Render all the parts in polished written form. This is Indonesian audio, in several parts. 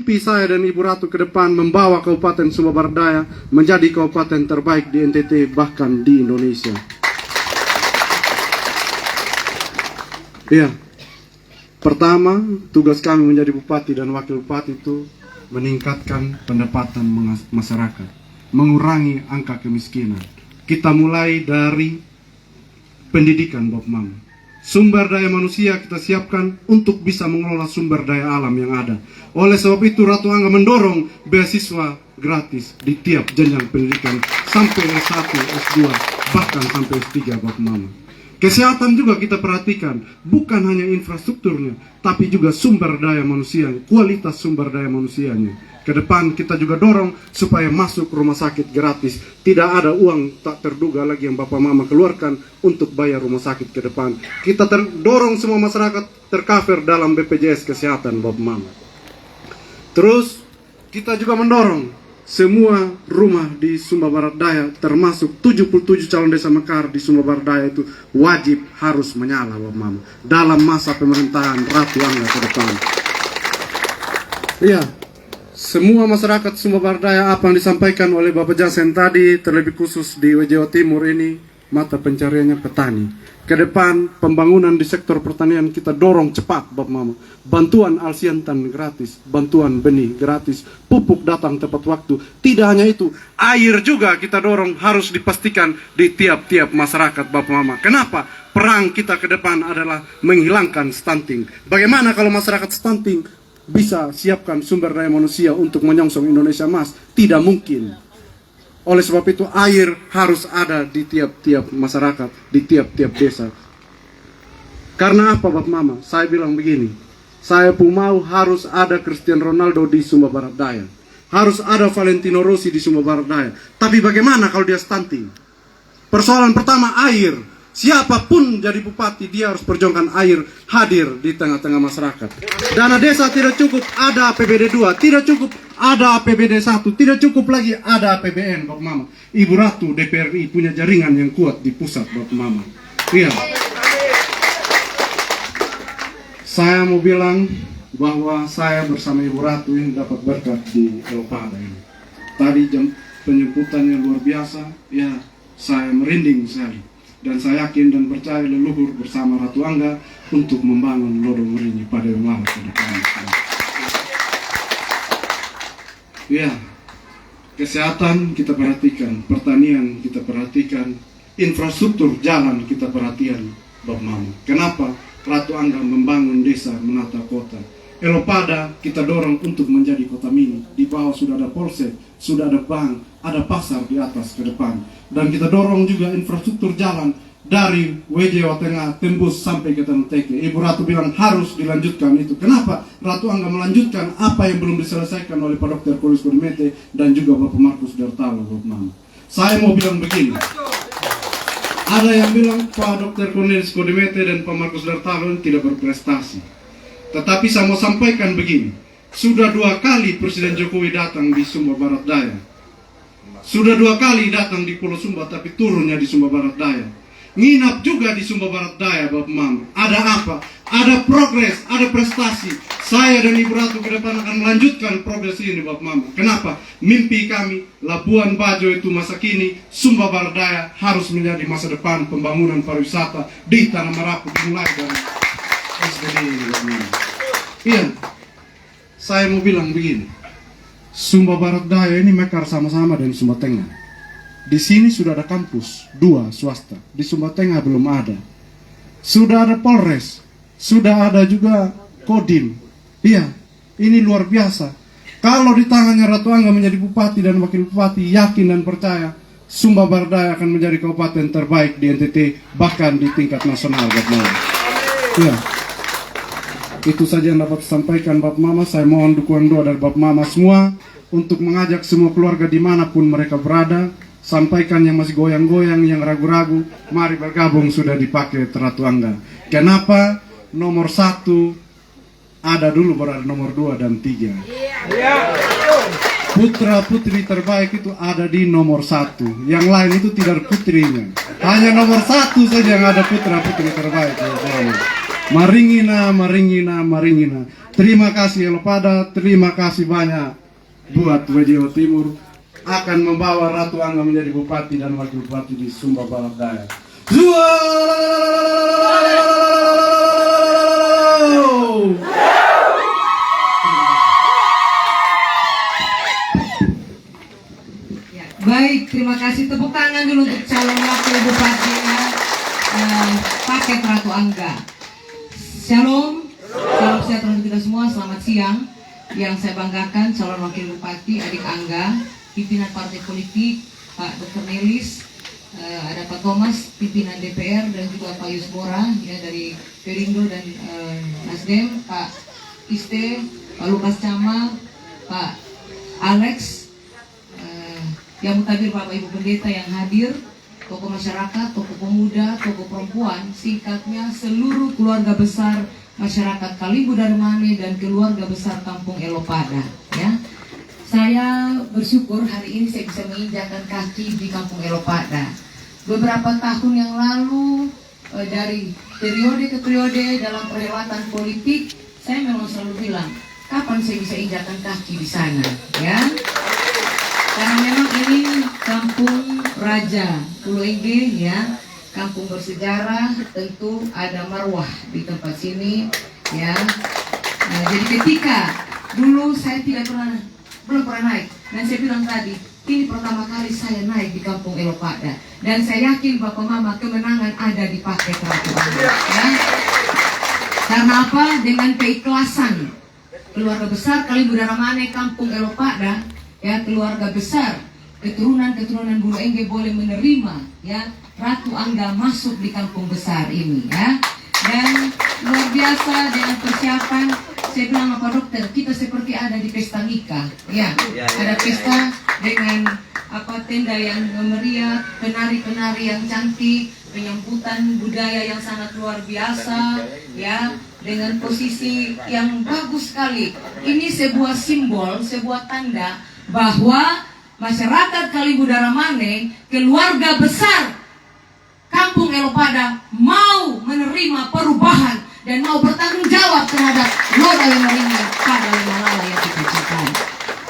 mimpi saya dan Ibu Ratu ke depan membawa Kabupaten Sumba Barat Daya menjadi kabupaten terbaik di NTT, bahkan di Indonesia. Ya, pertama, tugas kami menjadi bupati dan wakil bupati itu meningkatkan pendapatan masyarakat, mengurangi angka kemiskinan. Kita mulai dari pendidikan, Bapak Mama. Sumber daya manusia kita siapkan untuk bisa mengelola sumber daya alam yang ada. Oleh sebab itu Ratu Angga mendorong beasiswa gratis di tiap jenjang pendidikan sampai S1, S2, bahkan sampai S3, Bapak Mama. Kesehatan juga kita perhatikan, bukan hanya infrastrukturnya, tapi juga sumber daya manusia, kualitas sumber daya manusianya. Ke depan kita juga dorong supaya masuk rumah sakit gratis. Tidak ada uang tak terduga lagi yang Bapak Mama keluarkan untuk bayar rumah sakit ke depan. Kita dorong semua masyarakat tercover dalam BPJS Kesehatan, Bapak Mama. Terus kita juga mendorong semua rumah di Sumba Barat Daya, termasuk 77 calon desa mekar di Sumba Barat Daya itu wajib harus menyala, Bapak Mama, dalam masa pemerintahan Ratu Angga ke depan. Iya, semua masyarakat Sumba Barat Daya apa yang disampaikan oleh Bapak Jasen tadi, terlebih khusus di Jawa Timur ini, mata pencariannya petani. Ke depan pembangunan di sektor pertanian kita dorong cepat, Bapak Mama. Bantuan alsiantan gratis, bantuan benih gratis, pupuk datang tepat waktu. Tidak hanya itu, air juga kita dorong harus dipastikan di tiap-tiap masyarakat, Bapak Mama. Kenapa? Perang kita ke depan adalah menghilangkan stunting. Bagaimana kalau masyarakat stunting bisa siapkan sumber daya manusia untuk menyongsong Indonesia Emas? Tidak mungkin. Oleh sebab itu air harus ada di tiap-tiap masyarakat, di tiap-tiap desa. Karena apa, Bapak Mama? Saya bilang begini, saya pun mau harus ada Cristiano Ronaldo di Sumba Barat Daya, harus ada Valentino Rossi di Sumba Barat Daya. Tapi bagaimana kalau dia stunting? Persoalan pertama air. Siapapun jadi bupati, dia harus perjuangkan air hadir di tengah-tengah masyarakat. Dana desa tidak cukup, ada APBD 2, tidak cukup, ada APBD 1, tidak cukup lagi, ada APBN, Bapak Mama. Ibu Ratu DPRI punya jaringan yang kuat di pusat, Bapak Mama. Iya. Saya mau bilang bahwa saya bersama Ibu Ratu ini dapat berkat di Elopada ini. Tadi jam penyebutannya luar biasa, ya saya merinding sekali. Dan saya yakin dan percaya leluhur bersama Ratu Angga untuk membangun Lodong Merini pada Malang ke depan. Ya, kesehatan kita perhatikan, pertanian kita perhatikan, infrastruktur jalan kita perhatikan, Bapak Mama. Kenapa Ratu Angga membangun desa menata kota? Elopada kita dorong untuk menjadi kota mini. Di bawah sudah ada polsek, sudah ada bank, ada pasar di atas ke depan. Dan kita dorong juga infrastruktur jalan dari Jawa Tengah tembus sampai ke Tanah Teke. Ibu Ratu bilang harus dilanjutkan itu. Kenapa Ratu Angga melanjutkan apa yang belum diselesaikan oleh Pak Dr. Cornelis Kodimete dan juga Bapak Markus Dartalo, Bapak Mama. Saya mau bilang begini. Ada yang bilang Pak Dr. Cornelis Kodimete dan Pak Markus Dartalo tidak berprestasi. Tetapi saya mau sampaikan begini, sudah 2 kali Presiden Jokowi datang di Sumba Barat Daya. Sudah 2 kali datang di Pulau Sumba, tapi turunnya di Sumba Barat Daya. Nginap juga di Sumba Barat Daya, Bapak Mama. Ada apa? Ada progres, ada prestasi. Saya dan Ibu Ratu ke depan akan melanjutkan progres ini, Bapak Mama. Kenapa? Mimpi kami, Labuan Bajo itu masa kini, Sumba Barat Daya harus menjadi masa depan pembangunan pariwisata di Tanah Merapu dimulai dari SDG ini, Bapak Mama. Iya, saya mau bilang begini. Sumba Barat Daya ini mekar sama-sama dengan Sumba Tengah. Di sini sudah ada kampus 2 swasta, di Sumba Tengah belum ada. Sudah ada Polres, sudah ada juga Kodim. Iya, ini luar biasa. Kalau di tangannya Ratu Angga menjadi bupati dan wakil bupati, yakin dan percaya Sumba Barat Daya akan menjadi kabupaten terbaik di NTT, bahkan di tingkat nasional, Bapak Mama. Iya. Itu saja yang dapat disampaikan, Bapak Mama. Saya mohon dukungan doa dari Bapak Mama semua untuk mengajak semua keluarga dimanapun mereka berada. Sampaikan yang masih goyang-goyang, yang ragu-ragu, mari bergabung sudah dipakai Ratu Angga. Kenapa? Nomor 1 ada dulu, baru ada nomor 2 dan 3. Putra putri terbaik itu ada di nomor 1. Yang lain itu tidak putrinya. Hanya nomor 1 saja yang ada putra putri terbaik. Maringina, Maringina, Maringina. Terima kasih Elopada, terima kasih banyak buat WDO Timur akan membawa Ratu Angga menjadi bupati dan wakil bupati di Sumba Barat Daya. Baik, terima kasih. Tepuk tangan dulu untuk calon wakil bupatinya, Paket Ratu Angga. Shalom, salam sejahtera untuk kita semua. Selamat siang. Yang saya banggakan calon wakil bupati adik Angga, pimpinan partai politik Pak Dr. Nelis, ada Pak Thomas, pimpinan DPR, dan juga Pak Yusbora ya dari Perindo dan Nasdem, Pak Iste, Pak Lukas Camal, Pak Alex, yang mutabir Bapak Ibu Pendeta yang hadir, tokoh masyarakat, tokoh pemuda, tokoh perempuan, singkatnya seluruh keluarga besar masyarakat Kalimbu Darmane dan keluarga besar Kampung Elopada. Ya, saya bersyukur hari ini saya bisa menginjakkan kaki di Kampung Elopada. Beberapa tahun yang lalu, dari periode ke periode dalam perhelatan politik, saya memang selalu bilang, kapan saya bisa injakkan kaki di sana, ya? Karena memang ini kampung Raja Pulau Engge, ya, kampung bersejarah, tentu ada marwah di tempat sini, ya. Nah, jadi ketika dulu saya belum pernah naik, dan saya bilang tadi, ini pertama kali saya naik di Kampung Elopada, dan saya yakin Bapak Mama kemenangan ada di Paket Ratu Angga, ya. Karena apa? Dengan keikhlasan keluarga besar Kalimbu Darmane Kampung Elopada, ya, keluarga besar keturunan Bulu Engge boleh menerima, ya, Ratu Angga masuk di kampung besar ini, ya. Dan luar biasa dengan persiapan. Saya bilang apa dokter, kita seperti ada di pesta nikah, ya. Ada pesta dengan tenda yang meriah, penari-penari yang cantik, penyambutan budaya yang sangat luar biasa, ya, dengan posisi yang bagus sekali. Ini sebuah simbol, sebuah tanda bahwa masyarakat Kalimbu Darmane, keluarga besar Kampung Elopada mau menerima perubahan dan mau bertanggung jawab terhadap Loda yang meringan pada Malala yang kita cintai.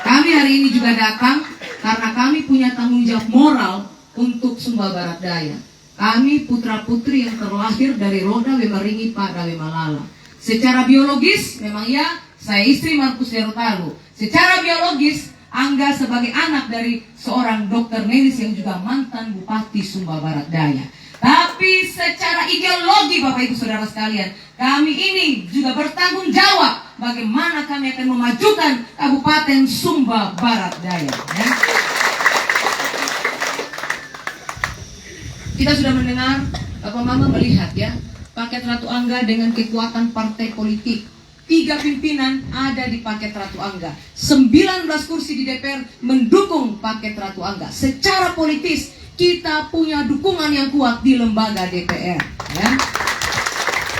Kami hari ini juga datang karena kami punya tanggung jawab moral untuk Sumba Barat Daya. Kami putra-putri yang terlahir dari Roda Wemaringi pada Malala. Secara biologis memang ya, saya istri Markus Derotalu. Secara biologis Angga sebagai anak dari seorang Dr. Nelis yang juga mantan Bupati Sumba Barat Daya. Tapi secara ideologi Bapak Ibu Saudara sekalian, kami ini juga bertanggung jawab bagaimana kami akan memajukan Kabupaten Sumba Barat Daya, ya. Kita sudah mendengar, Bapak Mama melihat, ya, Paket Ratu Angga dengan kekuatan partai politik. 3 pimpinan ada di Paket Ratu Angga, 19 kursi di DPR mendukung Paket Ratu Angga. Secara politis kita punya dukungan yang kuat di lembaga DPR, ya.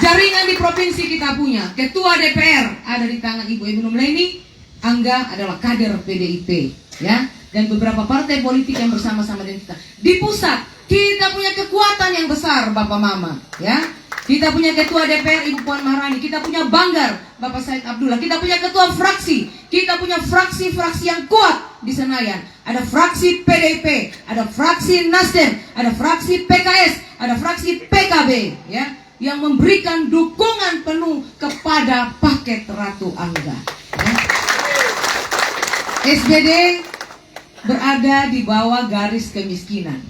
Jaringan di provinsi kita punya, ketua DPR ada di tangan Ibu Numleni, Angga adalah kader PDIP, ya, dan beberapa partai politik yang bersama-sama dengan kita. Di pusat kita punya kekuatan yang besar, Bapak Mama, ya. Kita punya ketua DPR Ibu Puan Maharani, kita punya Banggar Bapak Said Abdullah, kita punya ketua fraksi, kita punya fraksi-fraksi yang kuat di Senayan. Ada fraksi PDIP, ada fraksi Nasdem, ada fraksi PKS, ada fraksi PKB, ya, yang memberikan dukungan penuh kepada Paket Ratu Angga, ya. SBD berada di bawah garis kemiskinan.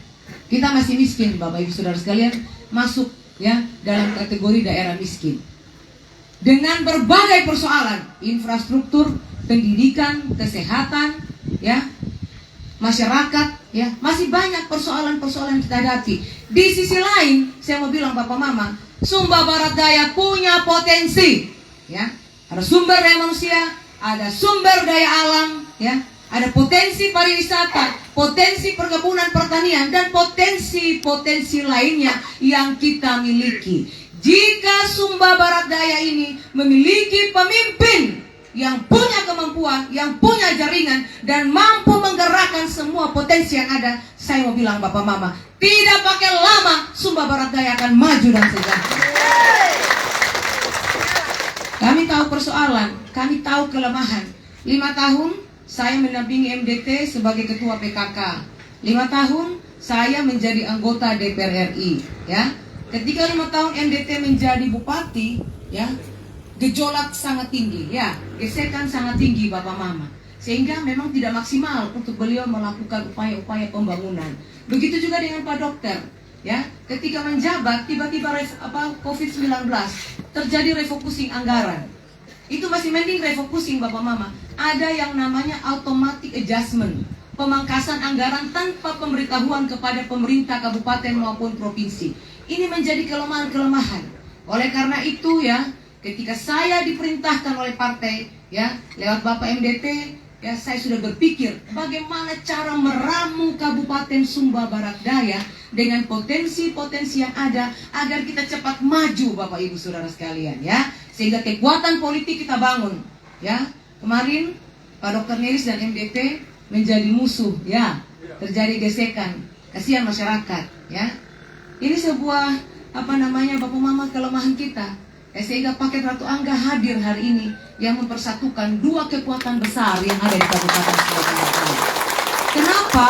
Kita masih miskin, Bapak Ibu Saudara sekalian, masuk, ya, dalam kategori daerah miskin. Dengan berbagai persoalan, infrastruktur, pendidikan, kesehatan, ya, masyarakat, ya, masih banyak persoalan-persoalan kita hadapi. Di sisi lain, saya mau bilang Bapak Mama, Sumba Barat Daya punya potensi, ya. Ada sumber daya manusia, ada sumber daya alam, ya. Ada potensi pariwisata, potensi perkebunan pertanian, dan potensi-potensi lainnya yang kita miliki. Jika Sumba Barat Daya ini memiliki pemimpin yang punya kemampuan, yang punya jaringan, dan mampu menggerakkan semua potensi yang ada, saya mau bilang Bapak Mama, tidak pakai lama Sumba Barat Daya akan maju dan sejahtera. Kami tahu tahu persoalan, kami tahu kelemahan. 5 tahun saya mendampingi MDT sebagai ketua PKK. 5 tahun saya menjadi anggota DPR RI. Ya, ketika 5 tahun MDT menjadi bupati, ya, gejolak sangat tinggi, ya, gesekan sangat tinggi Bapak Mama, sehingga memang tidak maksimal untuk beliau melakukan upaya-upaya pembangunan. Begitu juga dengan Pak Dokter. Ya, ketika menjabat tiba-tiba COVID-19 terjadi refocusing anggaran. Itu masih mending refocusing Bapak Mama. Ada yang namanya automatic adjustment, pemangkasan anggaran tanpa pemberitahuan kepada pemerintah kabupaten maupun provinsi. Ini menjadi kelemahan-kelemahan. Oleh karena itu ya, ketika saya diperintahkan oleh partai ya lewat Bapak MDT, ya saya sudah berpikir bagaimana cara meramu Kabupaten Sumba Barat Daya dengan potensi-potensi yang ada agar kita cepat maju Bapak Ibu Saudara sekalian ya, sehingga kekuatan politik kita bangun ya. Kemarin Pak Dr. Neris dan MDT menjadi musuh ya, terjadi gesekan, kasihan masyarakat ya. Ini sebuah Bapak Mama kelemahan kita ya, sehingga paket Ratu Angga hadir hari ini yang mempersatukan dua kekuatan besar yang ada di Kabupaten Sumba Barat Daya. Kenapa?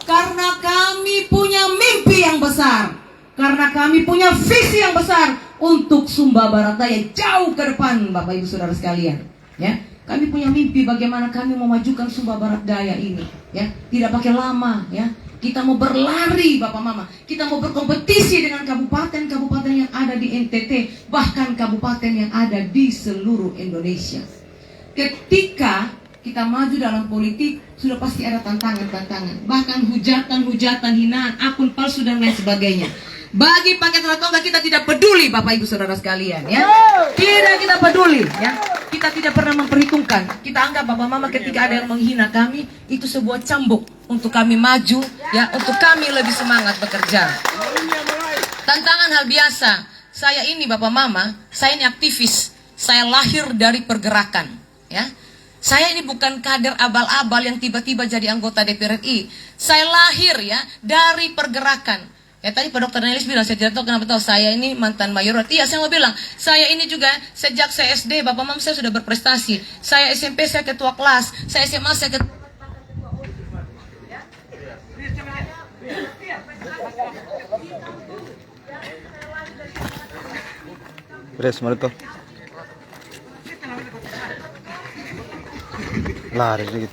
Karena kami punya mimpi yang besar, karena kami punya visi yang besar untuk Sumba Barat Daya jauh ke depan Bapak Ibu Saudara sekalian ya. Kami punya mimpi bagaimana kami memajukan Sumba Barat Daya ini ya, tidak pakai lama ya. Kita mau berlari Bapak Mama, kita mau berkompetisi dengan kabupaten-kabupaten yang ada di NTT, bahkan kabupaten yang ada di seluruh Indonesia. Ketika kita maju dalam politik, sudah pasti ada tantangan-tantangan, bahkan hujatan-hujatan, hinaan, akun palsu dan lain sebagainya. Bagi paket Ratu Angga kita tidak peduli Bapak Ibu Saudara sekalian ya. Tidak kita peduli ya. Kita tidak pernah memperhitungkan. Kita anggap Bapak Mama ketika ada yang menghina kami itu sebuah cambuk untuk kami maju ya, untuk kami lebih semangat bekerja. Tantangan hal biasa. Saya ini Bapak Mama, saya ini aktivis. Saya lahir dari pergerakan ya. Saya ini bukan kader abal-abal yang tiba-tiba jadi anggota DPR RI. Saya lahir ya dari pergerakan. Ya tadi Pak Dr. Nelis bilang, saya tidak tahu kenapa tahu saya ini mantan mayor. Iya, saya mau bilang, saya ini juga sejak saya SD, Bapak Mama saya sudah berprestasi. Saya SMP saya ketua kelas, saya SMA saya ketua. Beres, mana tuh? Lari sedikit.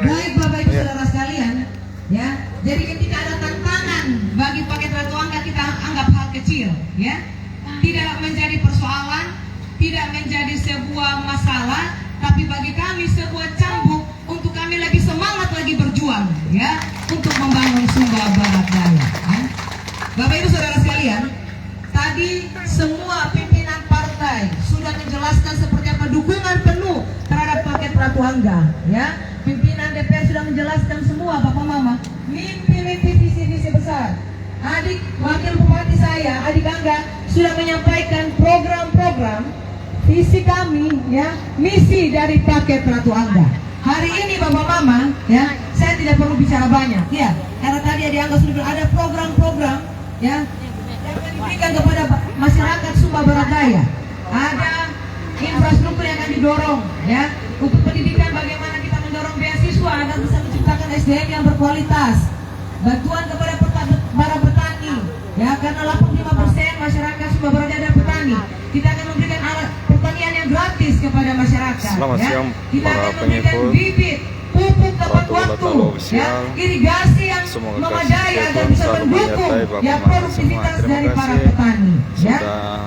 Baik Bapak Ibu Saudara sekalian, ya. Jadi ketika ada tantangan bagi paket Ratu Angga kita anggap hal kecil, ya. Tidak menjadi persoalan, tidak menjadi sebuah masalah, tapi bagi kami sebuah cambuk untuk kami lebih semangat lagi berjuang, ya, untuk membangun Sumba Barat Daya. Ya. Bapak Ibu Saudara sekalian, tadi semua pimpinan partai sudah menjelaskan seperti apa dukungan penuh terhadap paket Ratu Angga, ya. Pimpinan DPR sudah menjelaskan semua Bapak Mama, mimpi-mimpi visi-visi besar. Adik wakil bupati saya, Adik Angga, sudah menyampaikan program-program visi kami, ya, misi dari paket Ratu Angga. Hari ini Bapak Mama, ya, saya tidak perlu bicara banyak, ya, karena tadi Adik Angga sudah bilang ada program-program, ya, yang diberikan kepada masyarakat Sumba Barat Daya. Ada infrastruktur yang akan didorong, ya, untuk pendidikan bagaimana kita mendorong beasiswa agar bisa menciptakan SDM yang berkualitas. Bantuan kepada para petani, ya, karena 85% masyarakat Sumba Barat Daya adalah petani. Kita akan memberikan alat pertanian yang gratis kepada masyarakat. Selamat ya. siang Kita para akan memberikan pengikut bibit, pupuk tepat waktu, ya, irigasi yang memadai agar bisa mendukung ya produktivitas dari para petani. Ya.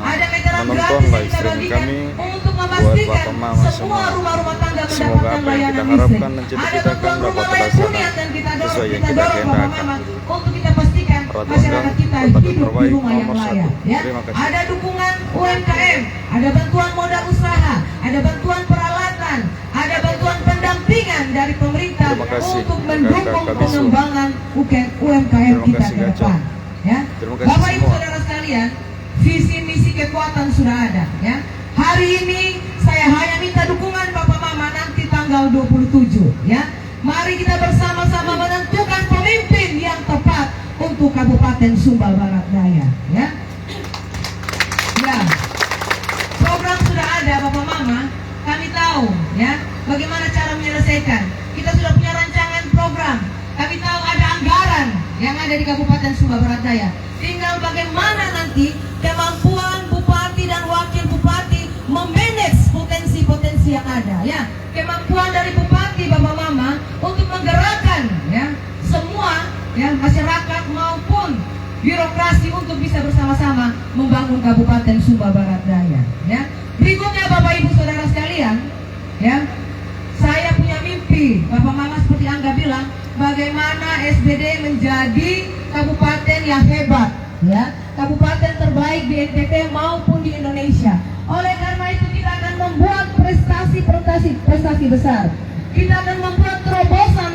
Ada meteran gratis yang kita bagikan untuk memastikan semua rumah-rumah tangga mendapatkan layanan listrik. Ada bantuan rumah layak hunian dan kita dorong Bapak Mama untuk kita pastikan Ratu masyarakat Angga, kita kota hidup di terbaik rumah yang nomor layak. satu. Ya, Terima kasih. ada dukungan UMKM, ada bantuan modal usaha, ada bantuan peralatan, ada bantuan pendampingan dari pemerintah Terima kasih, untuk mendukung Kakak Bisu. pengembangan UMKM Terima kita kasih, ke Gaca. depan. Ya, Terima kasih Bapak Ibu semua. Saudara sekalian, visi misi kekuatan sudah ada. Ya, hari ini saya hanya minta dukungan Bapak Mama nanti tanggal 27. Ya, mari kita bersama-sama menentukan pemimpin yang tepat untuk Kabupaten Sumba Barat Daya. Ya, ya. Program sudah ada Bapak Mama. Kami tahu ya bagaimana cara menyelesaikan. Kita sudah punya rancangan program. Kami tahu ada anggaran yang ada di Kabupaten Sumba Barat Daya. Tinggal bagaimana nanti kemampuan bupati dan wakil bupati memanage potensi-potensi yang ada. Ya, kemampuan dari bupati Bapak Mama untuk menggerakkan ya semua ya masyarakat maupun birokrasi untuk bisa bersama-sama membangun Kabupaten Sumba Barat Daya. Ya, berikutnya Bapak Ibu Saudara sekalian, ya, saya punya mimpi. Bapak Mama seperti Angga bilang, bagaimana SBD menjadi kabupaten yang hebat, ya, kabupaten terbaik di NTT maupun di Indonesia. Oleh karena itu kita akan membuat prestasi besar. Kita akan membuat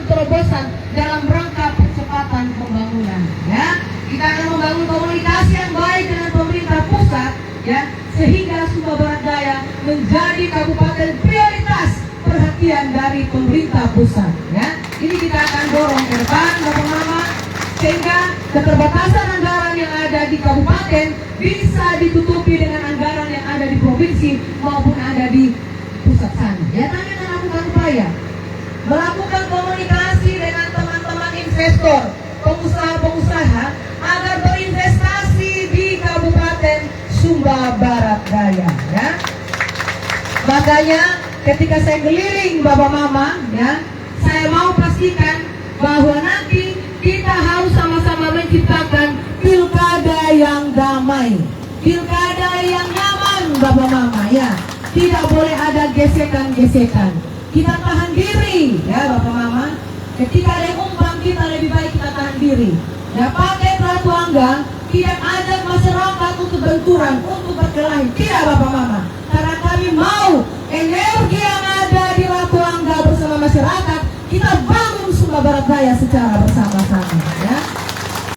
terobosan dalam rangka percepatan pembangunan. Ya, kita akan membangun komunikasi yang baik dengan pemerintah pusat, ya, sehingga Sumba Barat Daya menjadi kabupaten prioritas perhatian dari pemerintah pusat. Ya, ini kita akan dorong ke depan, Bapak Mama, sehingga keterbatasan anggaran yang ada di kabupaten bisa ditutupi dengan anggaran yang ada di provinsi maupun ada di pusat sana. Ya, kami akan lakukan upaya melakukan komunikasi dengan teman-teman investor, pengusaha-pengusaha agar berinvestasi di Kabupaten Sumba Barat Daya. Ya, makanya ketika saya keliling Bapak Mama, ya, saya mau pastikan bahwa nanti kita harus sama-sama menciptakan pilkada yang damai, pilkada yang nyaman, Bapak Mama. Ya, tidak boleh ada gesekan-gesekan. Kita tahan diri, ya Bapak Mama. Ketika ada yang umpang kita lebih baik kita tahan diri. Ya, pakai Ratu Angga tidak ajak masyarakat untuk benturan, untuk berkelahi. Tidak Bapak Mama. Karena kami mau energi yang ada di Ratu Angga bersama masyarakat, kita bangun Sumba Barat Daya secara bersama-sama.